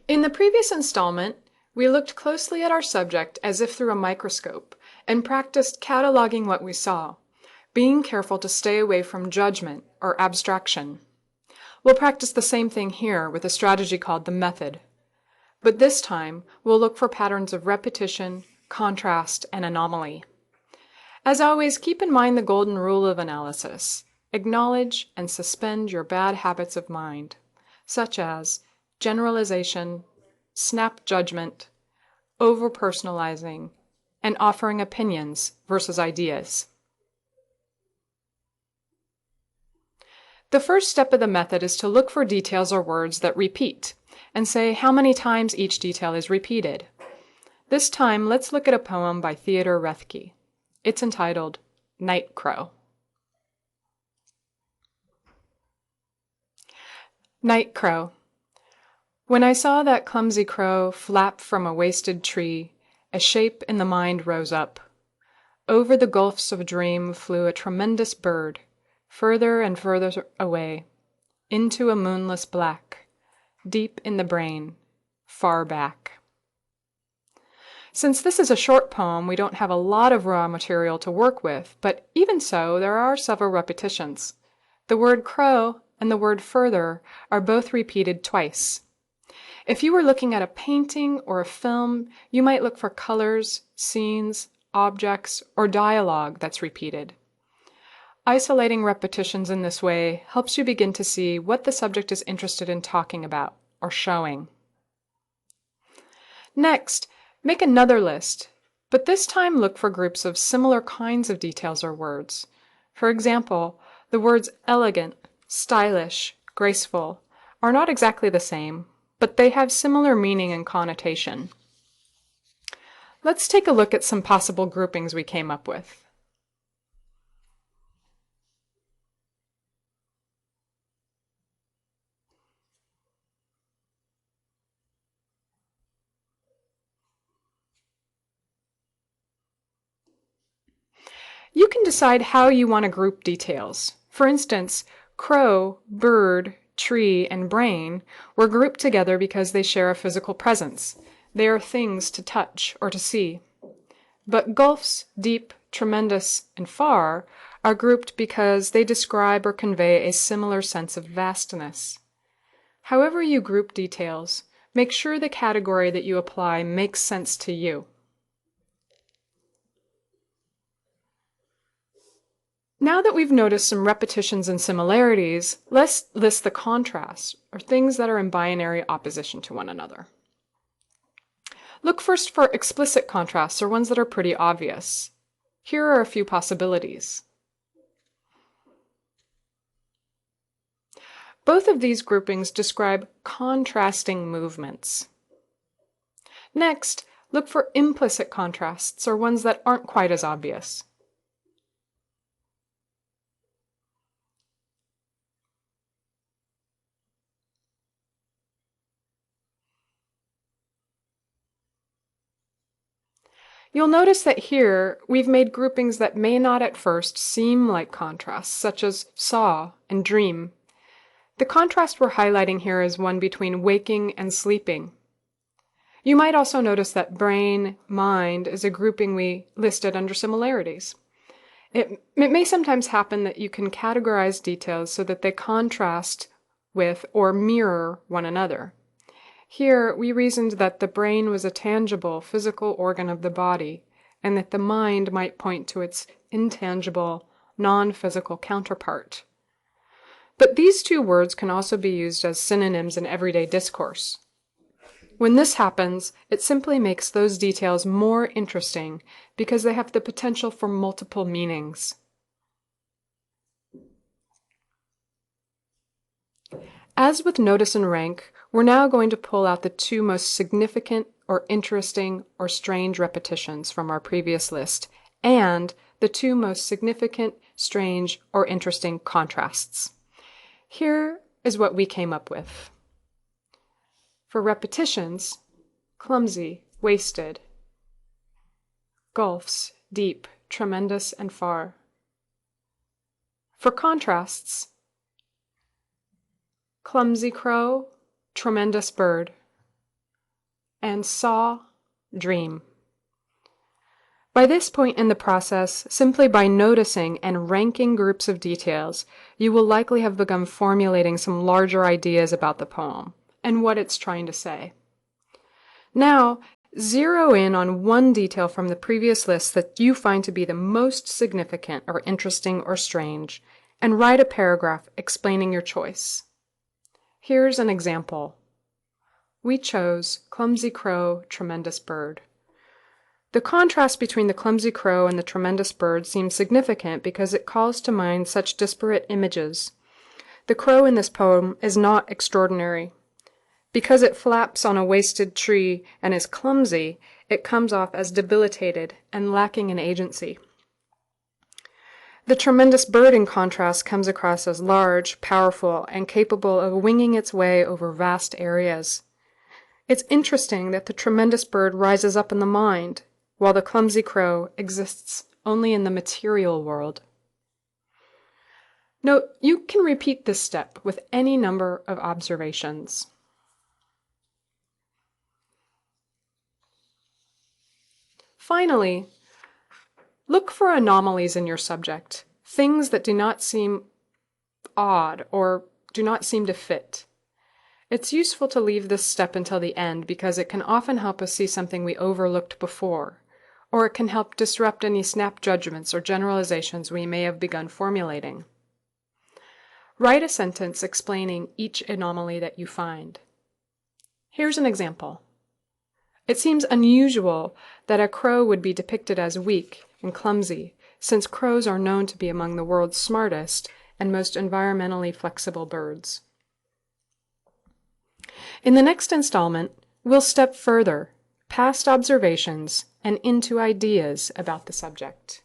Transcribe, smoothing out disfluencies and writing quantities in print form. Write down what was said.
In the previous installment, we looked closely at our subject as if through a microscope and practiced cataloging what we saw, being careful to stay away from judgment or abstraction. We'll practice the same thing here with a strategy called the method. But this time, we'll look for patterns of repetition, contrast, and anomaly. As always, keep in mind the golden rule of analysis. Acknowledge and suspend your bad habits of mind, such as generalization, snap judgment, over-personalizing, and offering opinions versus ideas. The first step of the method is to look for details or words that repeat, and say how many times each detail is repeated. This time, let's look at a poem by Theodore Roethke. It's entitled Night Crow. Night Crow. When I saw that clumsy crow flap from a wasted tree, a shape in the mind rose up. Over the gulfs of dream flew a tremendous bird, further and further away, into a moonless black, deep in the brain, far back. Since this is a short poem, we don't have a lot of raw material to work with, but even so, there are several repetitions. The word crow and the word further are both repeated twice. If you were looking at a painting or a film, you might look for colors, scenes, objects, or dialogue that's repeated. Isolating repetitions in this way helps you begin to see what the subject is interested in talking about or showing. Next, make another list, but this time look for groups of similar kinds of details or words. For example, the words elegant, stylish, graceful are not exactly the same, but they have similar meaning and connotation. Let's take a look at some possible groupings we came up with. You can decide how you want to group details. For instance, crow, bird, tree, and brain were grouped together because they share a physical presence. They are things to touch or to see. But gulfs, deep, tremendous, and far are grouped because they describe or convey a similar sense of vastness. However you group details, make sure the category that you apply makes sense to you. Now that we've noticed some repetitions and similarities, let's list the contrasts, or things that are in binary opposition to one another. Look first for explicit contrasts, or ones that are pretty obvious. Here are a few possibilities. Both of these groupings describe contrasting movements. Next, look for implicit contrasts, or ones that aren't quite as obvious. You'll notice that here we've made groupings that may not at first seem like contrasts, such as saw and dream. The contrast we're highlighting here is one between waking and sleeping. You might also notice that brain, mind is a grouping we listed under similarities. It may sometimes happen that you can categorize details so that they contrast with or mirror one another. Here, we reasoned that the brain was a tangible, physical organ of the body, and that the mind might point to its intangible, non-physical counterpart. But these two words can also be used as synonyms in everyday discourse. When this happens, it simply makes those details more interesting because they have the potential for multiple meanings. As with notice and rank, we're now going to pull out the two most significant or interesting or strange repetitions from our previous list and the two most significant, strange, or interesting contrasts. Here is what we came up with. For repetitions, clumsy, wasted. Gulfs, deep, tremendous, and far. For contrasts, clumsy crow, tremendous bird. and saw, dream. By this point in the process, simply by noticing and ranking groups of details, you will likely have begun formulating some larger ideas about the poem and what it's trying to say. Now, zero in on one detail from the previous list that you find to be the most significant or interesting or strange, and write a paragraph explaining your choice. Here's an example. We chose clumsy crow, tremendous bird. The contrast between the clumsy crow and the tremendous bird seems significant because it calls to mind such disparate images. The crow in this poem is not extraordinary. Because it flaps on a wasted tree and is clumsy, it comes off as debilitated and lacking in agency. The tremendous bird, in contrast, comes across as large, powerful, and capable of winging its way over vast areas. It's interesting that the tremendous bird rises up in the mind, while the clumsy crow exists only in the material world. Note, you can repeat this step with any number of observations. Finally, look for anomalies in your subject, things that do not seem odd or do not seem to fit. It's useful to leave this step until the end because it can often help us see something we overlooked before, or it can help disrupt any snap judgments or generalizations we may have begun formulating. Write a sentence explaining each anomaly that you find. Here's an example. It seems unusual that a crow would be depicted as weak and clumsy, since crows are known to be among the world's smartest and most environmentally flexible birds. In the next installment, we'll step further, past observations and into ideas about the subject.